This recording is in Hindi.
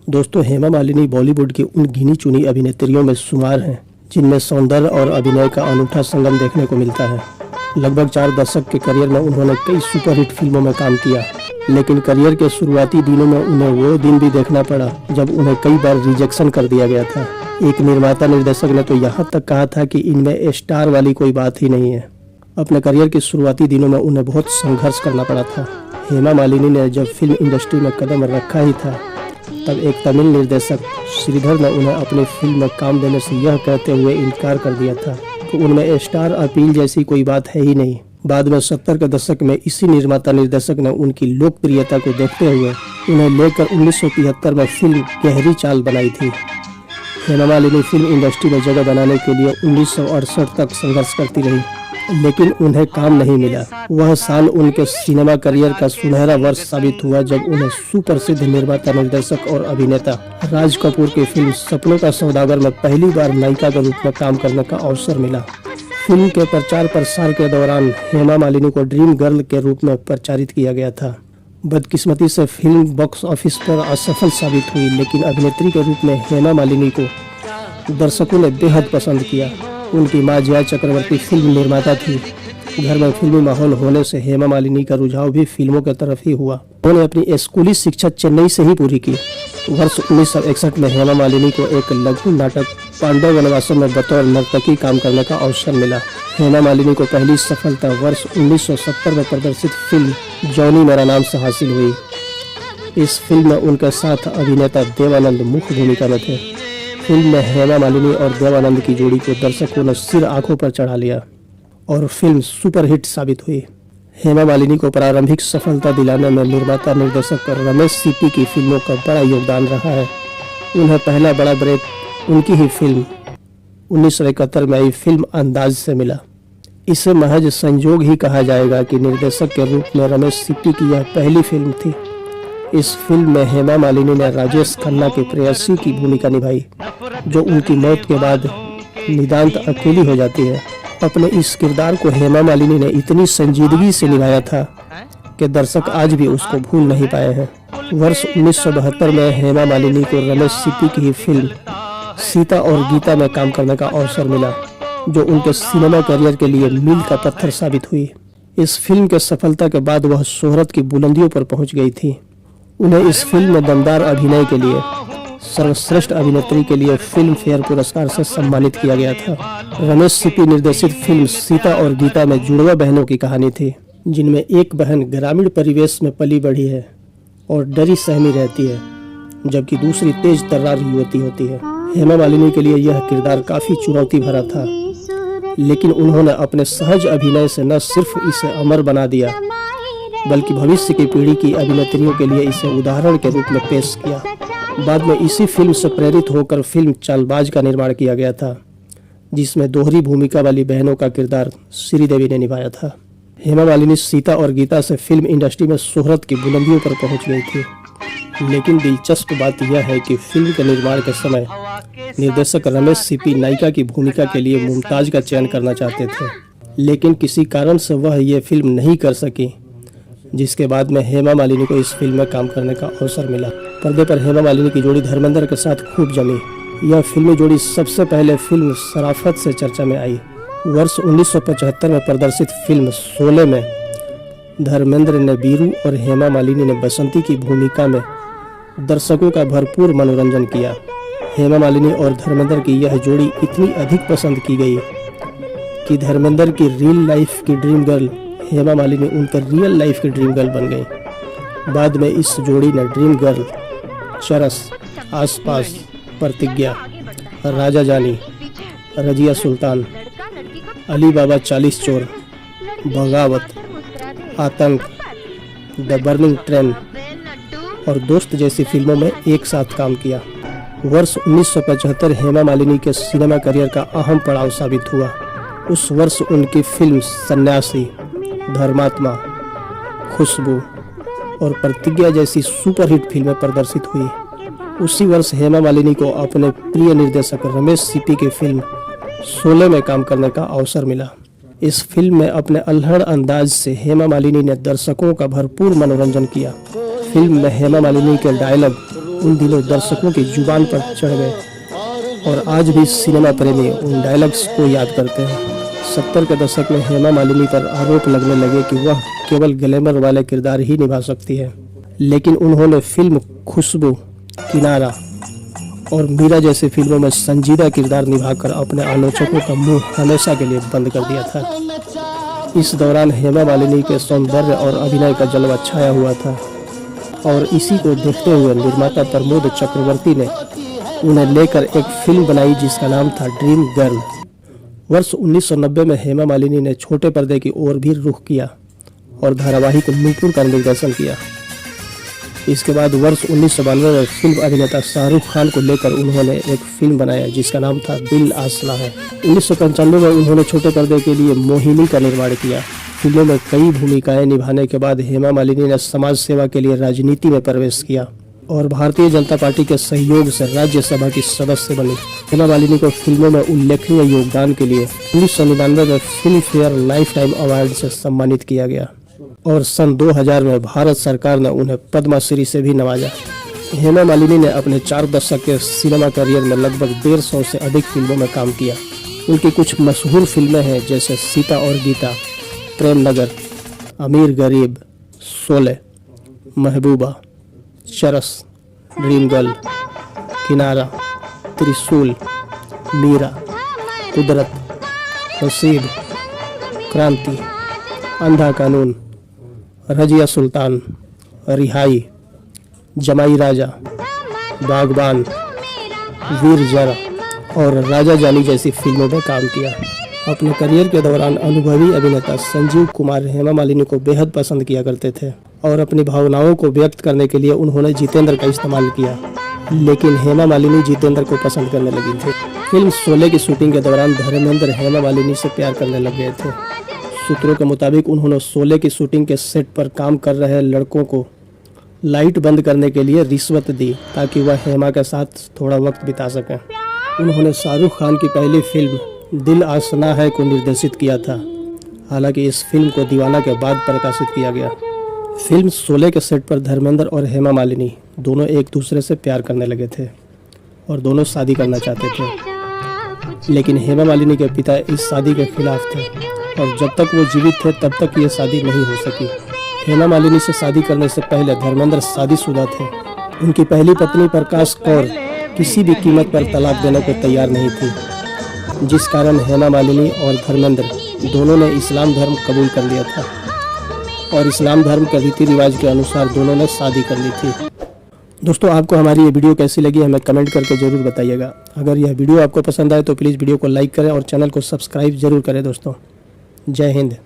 दोस्तों, हेमा मालिनी बॉलीवुड की उन गिनी चुनी अभिनेत्रियों में शुमार हैं जिनमें सौंदर्य और अभिनय का अनूठा संगम देखने को मिलता है। लगभग 4 दशक के करियर में उन्होंने कई सुपरहिट फिल्मों में काम किया, लेकिन करियर के शुरुआती दिनों में उन्हें वो दिन भी देखना पड़ा जब उन्हें कई बार रिजेक्शन कर दिया गया था। एक निर्माता निर्देशक ने तो यहाँ तक कहा था कि इनमें स्टार वाली कोई बात ही नहीं है। अपने करियर के शुरुआती दिनों में उन्हें बहुत संघर्ष करना पड़ा था। हेमा मालिनी ने जब फिल्म इंडस्ट्री में कदम रखा ही था, तब एक तमिल निर्देशक श्रीधर ने उन्हें अपनी फिल्म में काम देने से यह कहते हुए इनकार कर दिया था कि उनमें स्टार अपील जैसी कोई बात है ही नहीं। बाद में 70 के दशक में इसी निर्माता निर्देशक ने उनकी लोकप्रियता को देखते हुए उन्हें लेकर 1973 में फिल्म गहरी चाल बनाई थी। हेमा मालिनी फिल्म इंडस्ट्री में जगह बनाने के लिए 1968 तक संघर्ष करती रही, लेकिन उन्हें काम नहीं मिला। वह साल उनके सिनेमा करियर का सुनहरा वर्ष साबित हुआ जब उन्हें सुप्रसिद्ध निर्माता निर्देशक और अभिनेता राज कपूर की फिल्म सपनों का सौदागर में पहली बार नायिका के रूप में काम करने का अवसर मिला। फिल्म के प्रचार प्रसार के दौरान हेमा मालिनी को ड्रीम गर्ल के रूप में प्रचारित किया गया था। बदकिस्मती से फिल्म बॉक्स ऑफिस पर असफल साबित हुई, लेकिन अभिनेत्री के रूप में हेमा मालिनी को दर्शकों ने बेहद पसंद किया। उनकी मां जया चक्रवर्ती फिल्म निर्माता थी। घर में फिल्मी माहौल होने से हेमा मालिनी का रुझाव भी फिल्मों की तरफ ही हुआ। उन्होंने अपनी स्कूली शिक्षा चेन्नई से ही पूरी की। वर्ष 1961 में हेमा मालिनी को एक लघु नाटक पांडव वनवासम में बतौर नर्तकी काम करने का अवसर मिला। हेमा मालिनी को पहली सफलता वर्ष 1970 में प्रदर्शित फिल्म जॉनी मेरा नाम से हासिल हुई। इस फिल्म में उनके साथ अभिनेता देवानंद मुख्य भूमिका में थे। फिल्म में हेमा मालिनी और देवानंद की जोड़ी को दर्शकों ने सिर आंखों पर चढ़ा लिया और फिल्म सुपरहिट साबित हुई। हेमा मालिनी को प्रारंभिक सफलता दिलाने में निर्माता निर्देशक रमेश सिप्पी की फिल्मों का बड़ा योगदान रहा है। उन्हें पहला बड़ा ब्रेक उनकी ही फिल्म 1971 में आई फिल्म अंदाज से मिला। इसे महज संयोग ही कहा जाएगा कि निर्देशक के रूप में रमेश सिप्पी की यह पहली फिल्म थी। इस फिल्म में हेमा मालिनी ने राजेश खन्ना की प्रेयसी की भूमिका निभाई, जो उनकी मौत के बाद निदांत अकेली हो जाती है। अपने इस किरदार को हेमा मालिनी ने इतनी संजीदगी से निभाया था कि दर्शक आज भी उसको भूल नहीं पाए हैं। वर्ष 1972 में हेमा मालिनी को रमेश सिप्पी की ही फिल्म सीता और गीता में काम करने का अवसर मिला, जो उनके सिनेमा करियर के लिए मील का पत्थर साबित हुई। इस फिल्म के सफलता के बाद वह शोहरत की बुलंदियों पर पहुंच गई थी। उन्हें इस फिल्म में दमदार अभिनय के लिए सर्वश्रेष्ठ अभिनेत्री के लिए फिल्म फेयर पुरस्कार से सम्मानित किया गया था। रमेश सिप्पी निर्देशित फिल्म सीता और गीता में जुड़वा बहनों की कहानी थी, जिनमें एक बहन ग्रामीण परिवेश में पली बढ़ी है और डरी सहमी रहती है, जबकि दूसरी तेज तर्रार युवती होती है। हेमा मालिनी के लिए यह किरदार काफी चुनौती भरा था, लेकिन उन्होंने अपने सहज अभिनय से न सिर्फ इसे अमर बना दिया, बल्कि भविष्य की पीढ़ी की अभिनेत्रियों के लिए इसे उदाहरण के रूप में पेश किया। बाद में इसी फिल्म से प्रेरित होकर फिल्म चालबाज का निर्माण किया गया था, जिसमें दोहरी भूमिका वाली बहनों का किरदार श्रीदेवी ने निभाया था। हेमा मालिनी सीता और गीता से फिल्म इंडस्ट्री में शोहरत की बुलंदियों पर पहुंच गई थी, लेकिन दिलचस्प बात यह है कि फिल्म के निर्माण के समय निर्देशक रमेश सिप्पी नायिका की भूमिका के लिए मुमताज का चयन करना चाहते थे, लेकिन किसी कारण से वह ये फिल्म नहीं कर सकी, जिसके बाद में हेमा मालिनी को इस फिल्म में काम करने का अवसर मिला। पर्दे पर हेमा मालिनी की जोड़ी धर्मेंद्र के साथ खूब जमी। यह फिल्मी जोड़ी सबसे पहले फिल्म शराफत से चर्चा में आई। वर्ष 1975 में प्रदर्शित फिल्म शोले में धर्मेंद्र ने बीरू और हेमा मालिनी ने बसंती की भूमिका में दर्शकों का भरपूर मनोरंजन किया। हेमा मालिनी और धर्मेंद्र की यह जोड़ी इतनी अधिक पसंद की गई कि धर्मेंद्र की रियल लाइफ की ड्रीम गर्ल हेमा मालिनी उनका रियल लाइफ की ड्रीम गर्ल बन गई। बाद में इस जोड़ी ने ड्रीम गर्ल, चरस, आसपास, प्रतिज्ञा, राजा जानी, रजिया सुल्तान, अली बाबा 40 चोर, बगावत, आतंक, द बर्निंग ट्रेन और दोस्त जैसी फिल्मों में एक साथ काम किया। वर्ष 1975 हेमा मालिनी के सिनेमा करियर का अहम पड़ाव साबित हुआ। उस वर्ष उनकी फिल्म सन्यासी, धर्मात्मा, खुशबू और प्रतिज्ञा जैसी सुपरहिट फिल्में प्रदर्शित हुई। उसी वर्ष हेमा मालिनी को अपने प्रिय निर्देशक रमेश सिप्पी की फिल्म शोले में काम करने का अवसर मिला। इस फिल्म में अपने अल्हड़ अंदाज से हेमा मालिनी ने दर्शकों का भरपूर मनोरंजन किया। फिल्म में हेमा मालिनी के डायलॉग उन दिनों दर्शकों की जुबान पर चढ़ गए और आज भी सिनेमा प्रेमी उन डायलॉग्स को याद करते हैं। 70 के दशक में हेमा मालिनी पर आरोप लगने लगे कि वह केवल ग्लैमर वाले किरदार ही निभा सकती है, लेकिन उन्होंने फिल्म खुशबू, किनारा और मीरा जैसी फिल्मों में संजीदा किरदार निभाकर अपने आलोचकों का मुंह हमेशा के लिए बंद कर दिया था। इस दौरान हेमा मालिनी के सौंदर्य और अभिनय का जलवा छाया हुआ था और इसी को देखते हुए निर्माता प्रमोद चक्रवर्ती ने उन्हें लेकर एक फिल्म बनाई जिसका नाम था ड्रीम गर्ल। वर्ष 1990 में हेमा मालिनी ने छोटे पर्दे की ओर भी रुख किया और धारावाहिक नूपुर का निर्देशन किया। इसके बाद वर्ष 1992 में फिल्म अभिनेता शाहरुख खान को लेकर उन्होंने एक फिल्म बनाया जिसका नाम था दिल आसना है। 1995 में उन्होंने छोटे पर्दे के लिए मोहिनी का निर्माण किया। फिल्मों में कई भूमिकाएं निभाने के बाद हेमा मालिनी ने समाज सेवा के लिए राजनीति में प्रवेश किया और भारतीय जनता पार्टी के सहयोग से राज्यसभा की सदस्य बनी। हेमा मालिनी को फिल्मों में उल्लेखनीय योगदान के लिए 1999 में film fair life time award से सम्मानित किया गया और सन 2000 में भारत सरकार ने उन्हें पद्मश्री से भी नवाजा। हेमा मालिनी ने अपने 4 दशक के सिनेमा करियर में लगभग 150 से अधिक फिल्मों में काम किया। उनकी कुछ मशहूर फिल्में हैं जैसे सीता और गीता, प्रेम नगर, अमीर गरीब, शोले, महबूबा, चरस, ड्रीम गर्ल, किनारा, त्रिशूल, मीरा, कुदरत, नसीब, क्रांति, अंधा कानून, रजिया सुल्तान, रिहाई, जमाई राजा, बागबान, वीर जरा और राजा जानी जैसी फिल्मों में काम किया। अपने करियर के दौरान अनुभवी अभिनेता संजीव कुमार हेमा मालिनी को बेहद पसंद किया करते थे और अपनी भावनाओं को व्यक्त करने के लिए उन्होंने जितेंद्र का इस्तेमाल किया, लेकिन हेमा मालिनी जितेंद्र को पसंद करने लगी थी। फिल्म शोले की शूटिंग के दौरान धर्मेंद्र हेमा मालिनी से प्यार करने लग गए थे। सूत्रों के मुताबिक उन्होंने शोले की शूटिंग के सेट पर काम कर रहे लड़कों को लाइट बंद करने के लिए रिश्वत दी ताकि वह हेमा के साथ थोड़ा वक्त बिता सकें। उन्होंने शाहरुख खान की पहली फिल्म दिल आसना है को निर्देशित किया था, हालांकि इस फिल्म को दीवाना के बाद प्रकाशित किया गया। फिल्म शोले के सेट पर धर्मेंद्र और हेमा मालिनी दोनों एक दूसरे से प्यार करने लगे थे और दोनों शादी करना चाहते थे, लेकिन हेमा मालिनी के पिता इस शादी के खिलाफ थे और जब तक वो जीवित थे तब तक ये शादी नहीं हो सकी। हेमा मालिनी से शादी करने से पहले धर्मेंद्र शादीशुदा थे। उनकी पहली पत्नी प्रकाश कौर किसी भी कीमत पर तलाक देने को तैयार नहीं थी, जिस कारण हेमा मालिनी और धर्मेंद्र दोनों ने इस्लाम धर्म कबूल कर लिया था और इस्लाम धर्म के रीति रिवाज के अनुसार दोनों ने शादी कर ली थी। दोस्तों, आपको हमारी ये वीडियो कैसी लगी हमें कमेंट करके ज़रूर बताइएगा। अगर यह वीडियो आपको पसंद आए तो प्लीज़ वीडियो को लाइक करें और चैनल को सब्सक्राइब जरूर करें। दोस्तों, जय हिंद।